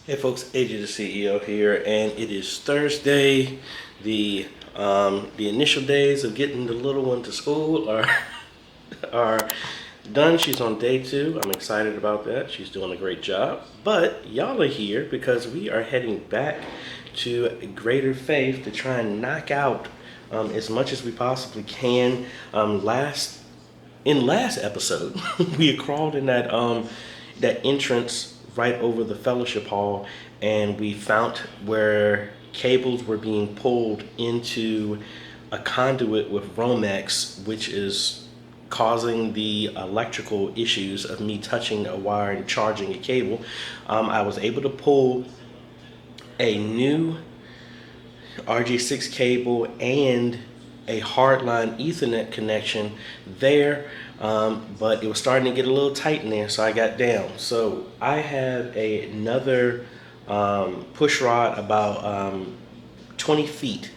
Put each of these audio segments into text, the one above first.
Hey folks, AJ the CEO here, and it is Thursday. The initial days of getting the little one to school are done. She's on day 2. I'm excited about that. She's doing a great job. But y'all are here because we are heading back to Greater Faith to try and knock out as much as we possibly can. Last episode, we had crawled in that entrance right over the fellowship hall, and we found where cables were being pulled into a conduit with Romex, which is causing the electrical issues of me touching a wire and charging a cable. I was able to pull a new RJ6 cable and a hardline Ethernet connection there, but it was starting to get a little tight in there, so I got down. So I have another push rod about 20 feet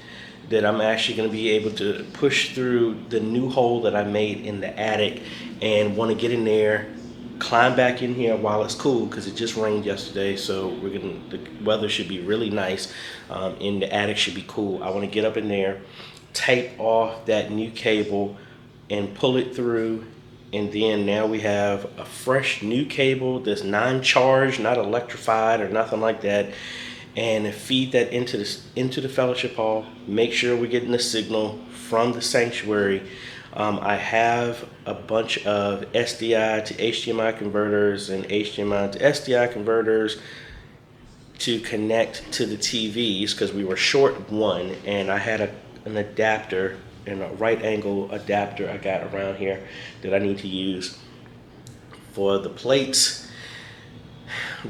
that I'm actually going to be able to push through the new hole that I made in the attic, and want to get in there, climb back in here while it's cool, because it just rained yesterday, so the weather should be really nice, and the attic should be cool. I want to get up in there, tape off that new cable and pull it through, and then now we have a fresh new cable that's non-charged, not electrified or nothing like that, and feed that into the fellowship hall. Make sure we're getting the signal from the sanctuary. I have a bunch of SDI to HDMI converters and HDMI to SDI converters to connect to the TVs, because we were short one, and I had an adapter, and a right angle adapter I got around here that I need to use for the plates.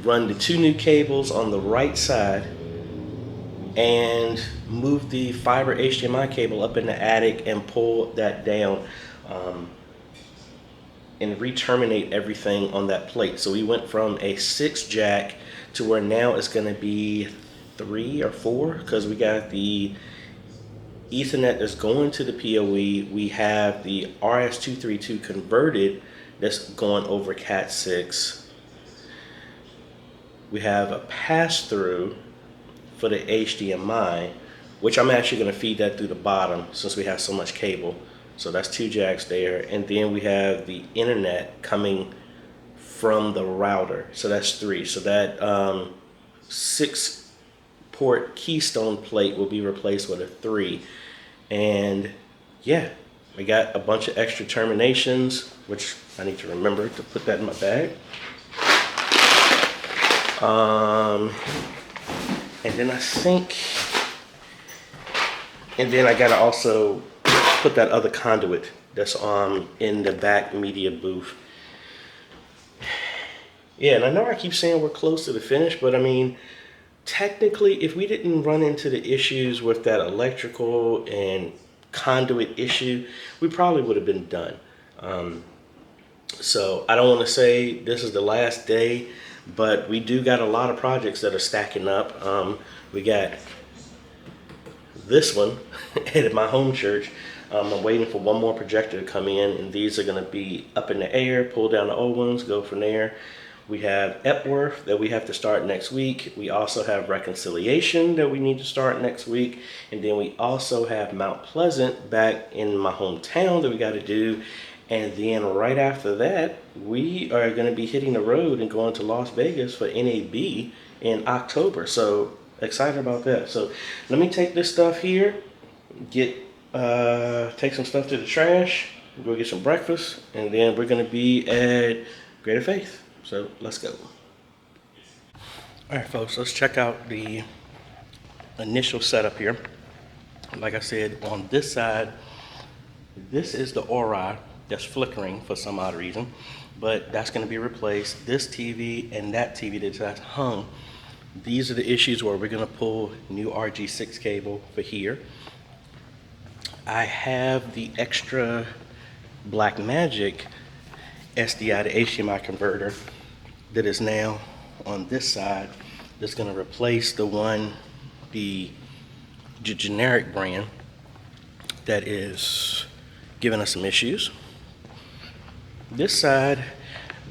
Run the 2 new cables on the right side and move the fiber HDMI cable up in the attic and pull that down, and re-terminate everything on that plate. So we went from a 6 jack to where now it's going to be 3 or 4, because we got the Ethernet that's going to the PoE. We have the RS-232 converted that's going over Cat 6. We have a pass-through for the HDMI, which I'm actually going to feed that through the bottom since we have so much cable. So that's 2 jacks there. And then we have the internet coming from the router. So that's 3. So that 6-port keystone plate will be replaced with a 3. And yeah, we got a bunch of extra terminations, which I need to remember to put that in my bag. And then I gotta also put that other conduit that's in the back media booth. Yeah, and I know I keep saying we're close to the finish, but I mean, technically, if we didn't run into the issues with that electrical and conduit issue, we probably would have been done. So I don't want to say this is the last day, but we do got a lot of projects that are stacking up. We got this one at my home church. I'm waiting for one more projector to come in, and these are going to be up in the air, pull down the old ones, go from there. We have Epworth that we have to start next week. We also have Reconciliation that we need to start next week. And then we also have Mount Pleasant back in my hometown that we got to do. And then right after that, we are going to be hitting the road and going to Las Vegas for NAB in October. So excited about that. So let me take this stuff here, take some stuff to the trash, go get some breakfast, and then we're going to be at Greater Faith. So let's go. All right, folks, let's check out the initial setup here. Like I said, on this side, this is the Ori that's flickering for some odd reason, but that's going to be replaced. This TV and that TV that's hung, these are the issues where we're going to pull new RG6 cable for here. I have the extra Blackmagic SDI to HDMI converter that is now on this side, that's going to replace the generic brand that is giving us some issues. This side,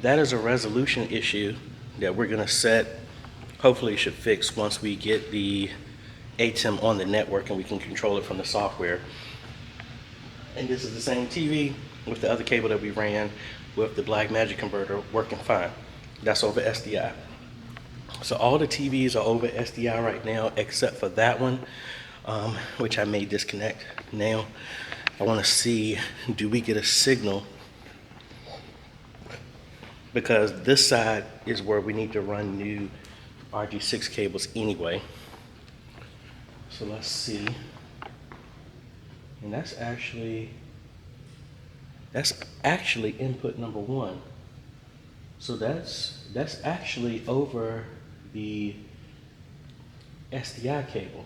that is a resolution issue that we're going to set hopefully it should fix once we get the ATEM on the network and we can control it from the software. And this is the same TV with the other cable that we ran with the Blackmagic converter working fine. That's over SDI. So all the TVs are over SDI right now except for that one, which I may disconnect now. I want to see, do we get a signal? Because this side is where we need to run new RG6 cables anyway. So let's see. And that's actually input number 1. So that's actually over the SDI cable.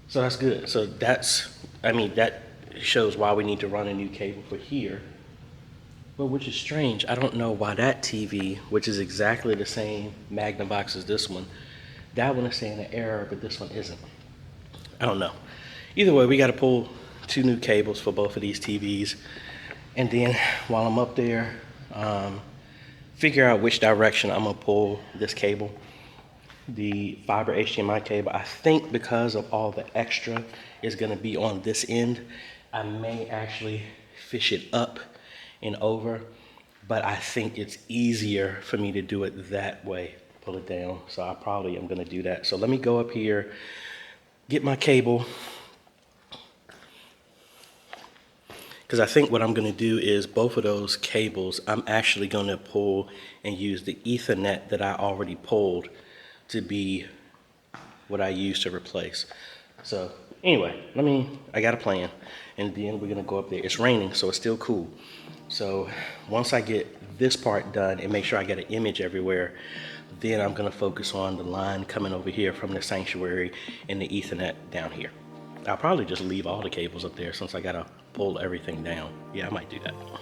So that's good. So that shows why we need to run a new cable for here. But which is strange, I don't know why that TV, which is exactly the same Magnavox as this one, that one is saying an error, but this one isn't. I don't know. Either way, we got to pull 2 new cables for both of these TVs. And then while I'm up there, figure out which direction I'm gonna pull this cable. The fiber HDMI cable, I think because of all the extra is gonna be on this end, I may actually fish it up and over, but I think it's easier for me to do it that way, pull it down. So I probably am gonna do that. So let me go up here, get my cable, because I think what I'm gonna do is both of those cables, I'm actually gonna pull and use the Ethernet that I already pulled to be what I use to replace. So anyway, I got a plan, and then we're gonna go up there. It's raining, so it's still cool. So once I get this part done and make sure I get an image everywhere, then I'm gonna focus on the line coming over here from the sanctuary and the Ethernet down here. I'll probably just leave all the cables up there since I gotta pull everything down. Yeah, I might do that. All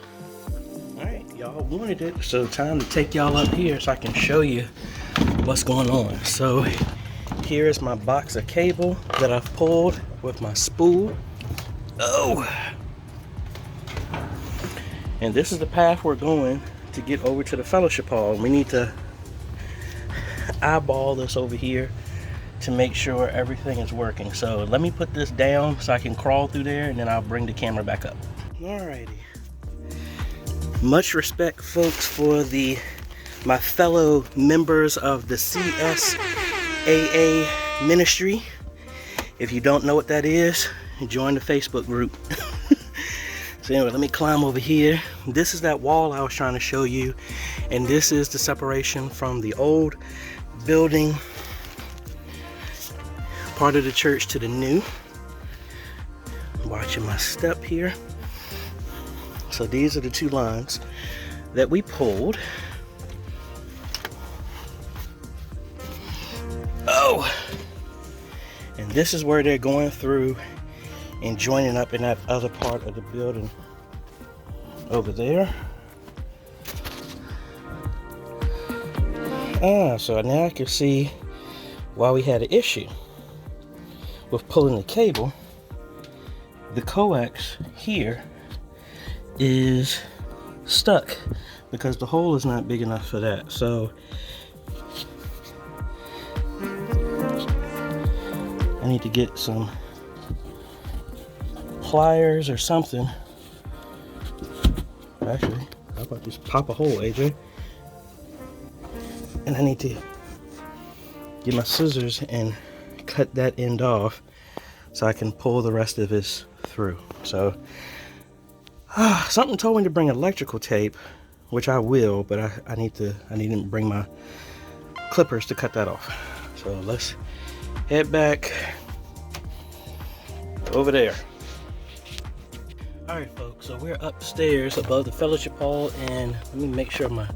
right, y'all wanted it, so time to take y'all up here so I can show you what's going on. So here is my box of cable that I've pulled with my spool. Oh! And this is the path we're going to get over to the fellowship hall. We need to eyeball this over here to make sure everything is working. So let me put this down so I can crawl through there, and then I'll bring the camera back up. Alrighty. Much respect, folks, for my fellow members of the CSAA ministry. If you don't know what that is, join the Facebook group. So anyway, let me climb over here. This is that wall I was trying to show you, and this is the separation from the old building, part of the church, to the new. Watching my step here. So these are the 2 lines that we pulled. Oh! And this is where they're going through and joining up in that other part of the building over there. So now I can see why we had an issue with pulling the cable. The coax here is stuck because the hole is not big enough for that. So I need to get some pliers or something. Actually, how about just pop a hole, AJ? And I need to get my scissors and cut that end off so I can pull the rest of this through. So something told me to bring electrical tape, which I will, but I need to bring my clippers to cut that off. So let's head back over there. All right, folks, so we're upstairs above the fellowship hall, and let me make sure my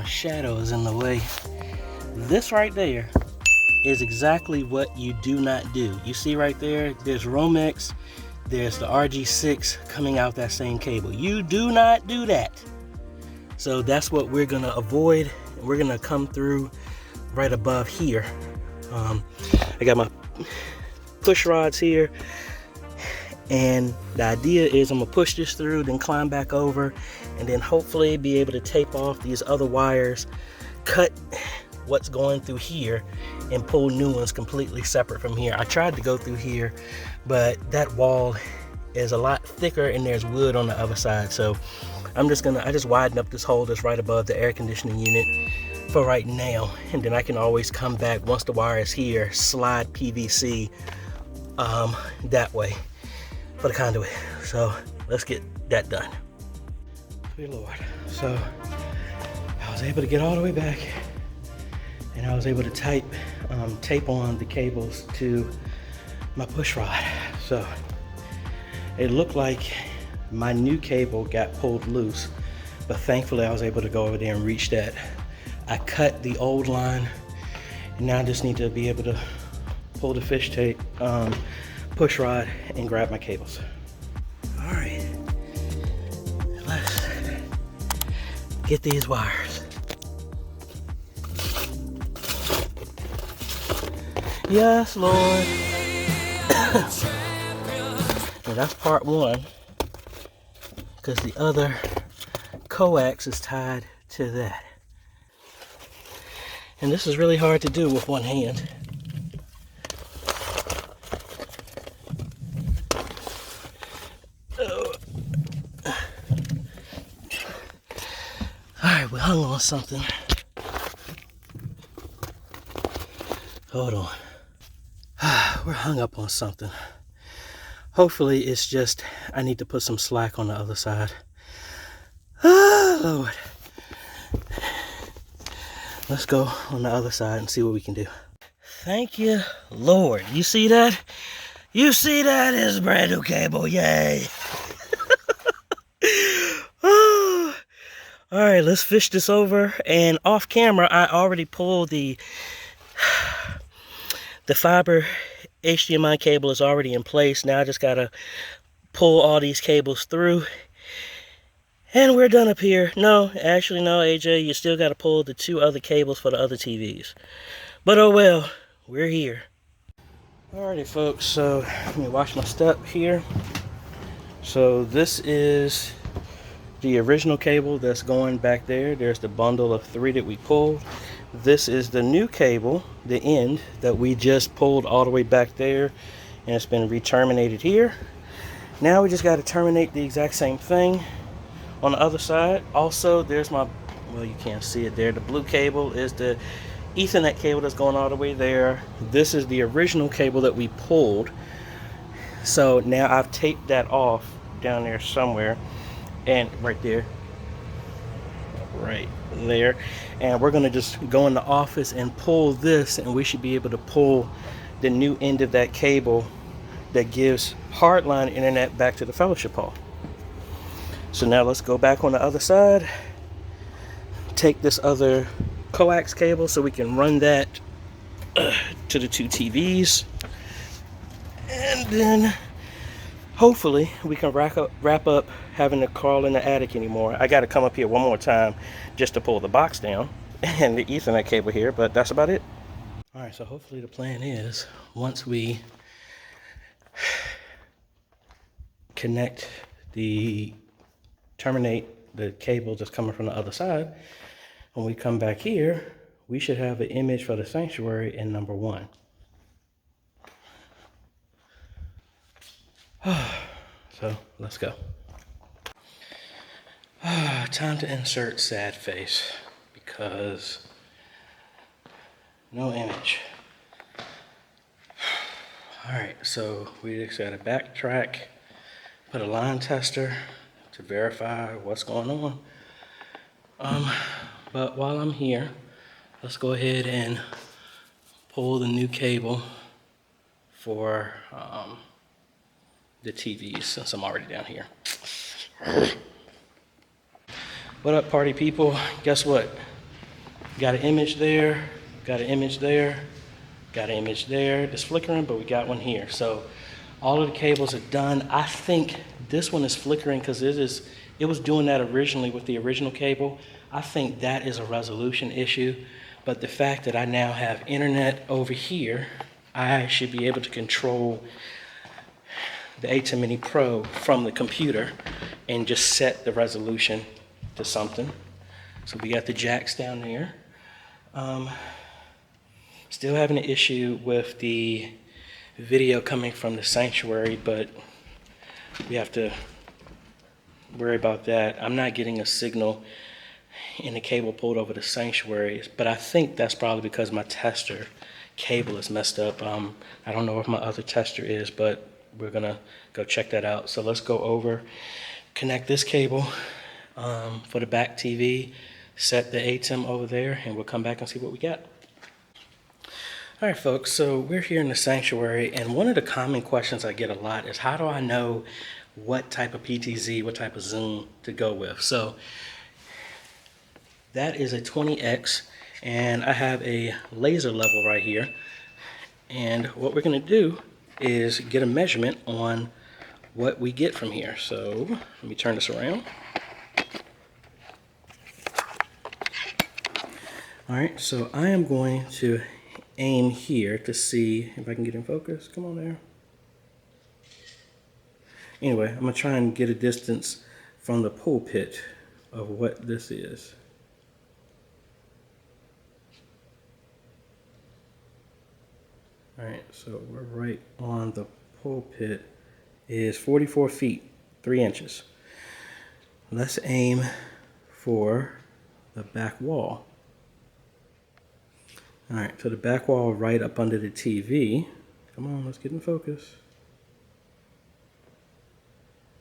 shadow is in the way. This right there is exactly what you do not do. You see right there, there's Romex, there's the RG6 coming out that same cable. You do not do that. So that's what we're gonna avoid. We're gonna come through right above here. I got my push rods here, and the idea is I'm gonna push this through, then climb back over, and then hopefully be able to tape off these other wires, cut what's going through here and pull new ones completely separate from here. I tried to go through here, but that wall is a lot thicker and there's wood on the other side. So I just widen up this hole that's right above the air conditioning unit for right now, and then I can always come back once the wire is here, slide PVC that way for the conduit. So let's get that done. Good Lord. So I was able to get all the way back, and I was able to tape on the cables to my push rod. So it looked like my new cable got pulled loose, but thankfully I was able to go over there and reach that. I cut the old line, and now I just need to be able to pull the fish tape push rod and grab my cables. All right, let's get these wires. Yes, Lord. Well, that's part one, because the other coax is tied to that. And this is really hard to do with one hand. Oh. All right, we hung on something. Hold on. We're hung up on something. Hopefully it's just, I need to put some slack on the other side. Oh, Lord. Let's go on the other side and see what we can do. Thank you, Lord. You see that? You see that? It's a brand new cable. Yay. Oh. All right, let's fish this over. And off camera, I already pulled the fiber HDMI cable is already in place. Now I just gotta pull all these cables through. And we're done up here. No, actually no, AJ, you still gotta pull the 2 other cables for the other TVs. But oh well, we're here. Alrighty folks, so let me watch my step here. So this is the original cable that's going back there. There's the bundle of 3 that we pulled. This is the new cable, the end, that we just pulled all the way back there, and it's been re-terminated here. Now we just gotta terminate the exact same thing on the other side. Also, there's my, well, you can't see it there. The blue cable is the Ethernet cable that's going all the way there. This is the original cable that we pulled. So now I've taped that off down there somewhere, and right there. Right there. And we're gonna just go in the office and pull this, and we should be able to pull the new end of that cable that gives hardline internet back to the fellowship hall. So now let's go back on the other side, take this other coax cable so we can run that to the 2 TVs, and then hopefully we can wrap up having to crawl in the attic anymore. I got to come up here one more time just to pull the box down and the Ethernet cable here, but that's about it. All right, so hopefully the plan is once we terminate the cable that's coming from the other side, when we come back here, we should have an image for the sanctuary in number 1. So let's go. Time to insert sad face, because no image. All right, so we just gotta backtrack, put a line tester to verify what's going on. But while I'm here, let's go ahead and pull the new cable for the TVs, since I'm already down here. What up, party people? Guess what? Got an image there, got an image there, got an image there. It's flickering, but we got one here. So all of the cables are done. I think this one is flickering because it was doing that originally with the original cable. I think that is a resolution issue, but the fact that I now have internet over here, I should be able to control the ATEM Mini Pro from the computer and just set the resolution to something. So we got the jacks down there. Still having an issue with the video coming from the sanctuary, but we have to worry about that. I'm not getting a signal in the cable pulled over the sanctuary, but I think that's probably because my tester cable is messed up. I don't know if my other tester is, but we're gonna go check that out. So let's go over, connect this cable for the back TV, set the ATEM over there, and we'll come back and see what we got. All right, folks, so we're here in the sanctuary, and one of the common questions I get a lot is, how do I know what type of PTZ, what type of zoom to go with? So that is a 20X, and I have a laser level right here. And what we're gonna do is get a measurement on what we get from here. So let me turn this around. All right, so I am going to aim here to see if I can get in focus. Come on there. Anyway, I'm gonna try and get a distance from the pulpit of what this is. All right, so we're right on the pulpit is 44 feet, 3 inches. Let's aim for the back wall. All right, so the back wall right up under the TV, come on, let's get in focus,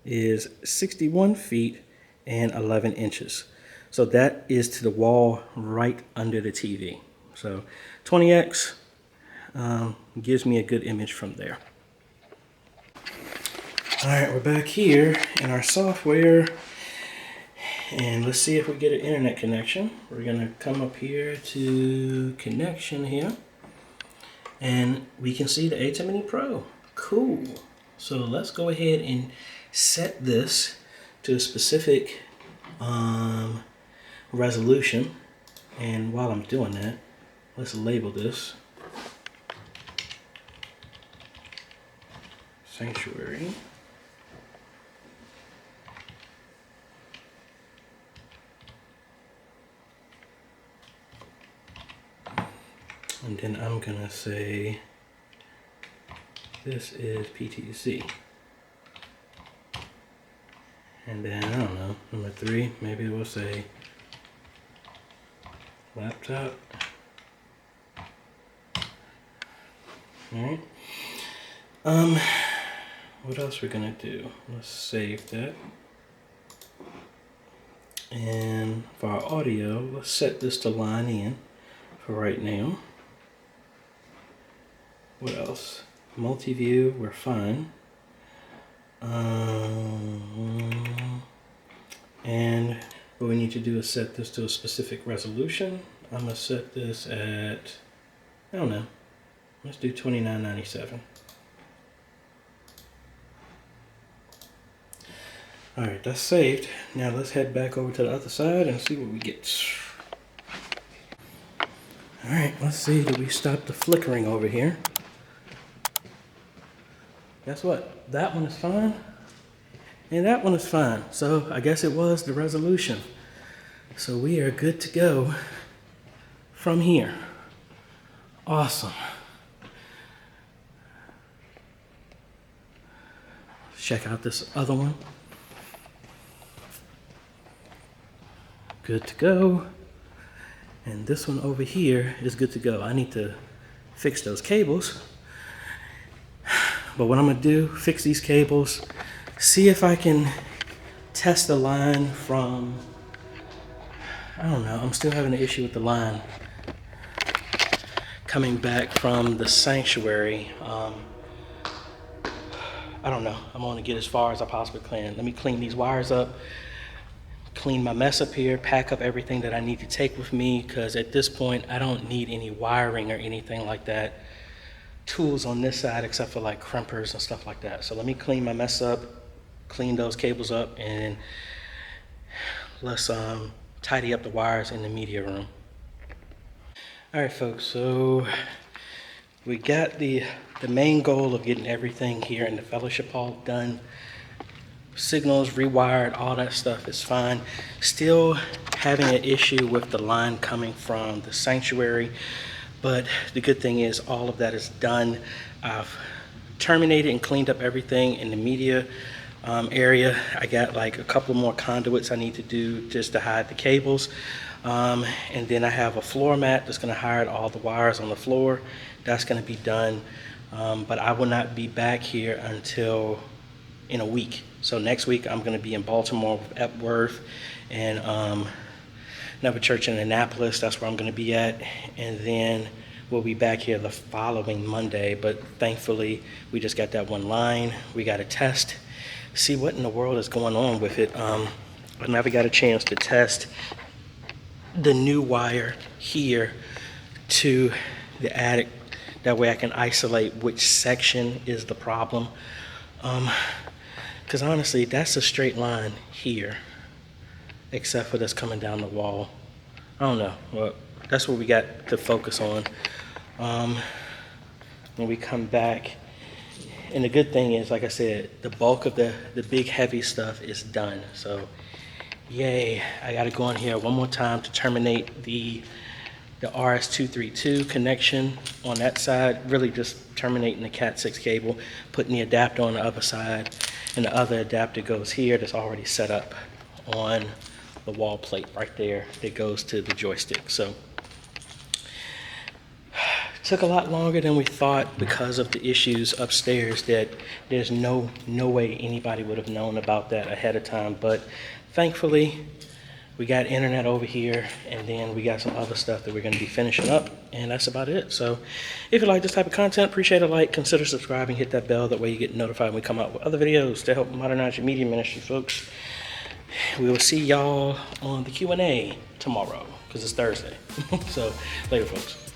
is 61 feet and 11 inches. So that is to the wall right under the TV. So 20X gives me a good image from there. All right, we're back here in our software, and let's see if we get an internet connection. We're gonna come up here to connection here, and we can see the ATEM Mini Pro. Cool. So let's go ahead and set this to a specific resolution. And while I'm doing that, let's label this Sanctuary. And then I'm gonna say this is PTZ. And then, I don't know, number 3, maybe we'll say laptop. All right. What else we're gonna do? Let's save that. And for our audio, let's set this to line in for right now. What else? Multi-view, we're fine. And what we need to do is set this to a specific resolution. I'm gonna set this at, I don't know, let's do 2997. All right, that's saved. Now let's head back over to the other side and see what we get. All right, let's see, do we stop the flickering over here? Guess what? That one is fine, and that one is fine. So I guess it was the resolution. So we are good to go from here. Awesome. Check out this other one. Good to go. And this one over here is good to go. I need to fix those cables. But what I'm gonna do, fix these cables, see if I can test the line from, I don't know, I'm still having an issue with the line coming back from the sanctuary. I don't know, I'm gonna get as far as I possibly can. Let me clean these wires up, clean my mess up here, pack up everything that I need to take with me, because at this point, I don't need any wiring or anything like that. Tools on this side except for like crimpers and stuff like that. So let me clean my mess up, clean those cables up, and let's tidy up the wires in the media room. All right, folks, so we got the main goal of getting everything here in the fellowship hall done. Signals rewired, all that stuff is fine. Still having an issue with the line coming from the sanctuary. But the good thing is all of that is done. I've terminated and cleaned up everything in the media area. I got like a couple more conduits I need to do just to hide the cables. And then I have a floor mat that's going to hide all the wires on the floor. That's going to be done. But I will not be back here until in a week. So next week I'm going to be in Baltimore with Epworth and another church in Annapolis. That's where I'm going to be at. And then we'll be back here the following Monday. But thankfully we just got that one line. We got to test, see what in the world is going on with it. I never got a chance to test the new wire here to the attic. That way I can isolate which section is the problem. Because honestly, that's a straight line here, except for this coming down the wall. I don't know. Well, that's what we got to focus on. When we come back, and the good thing is, like I said, the bulk of the big heavy stuff is done. So, yay! I got to go in here one more time to terminate the RS-232 connection on that side. Really just terminating the Cat 6 cable, putting the adapter on the other side, and the other adapter goes here. That's already set up on the wall plate right there that goes to the joystick. So took a lot longer than we thought because of the issues upstairs that there's no way anybody would have known about that ahead of time. But thankfully we got internet over here, and then we got some other stuff that we're going to be finishing up, and that's about it. So if you like this type of content, appreciate a like, consider subscribing, hit that bell. That way you get notified when we come out with other videos to help modernize your media ministry, folks. We will see y'all on the Q&A tomorrow because it's Thursday. So later, folks.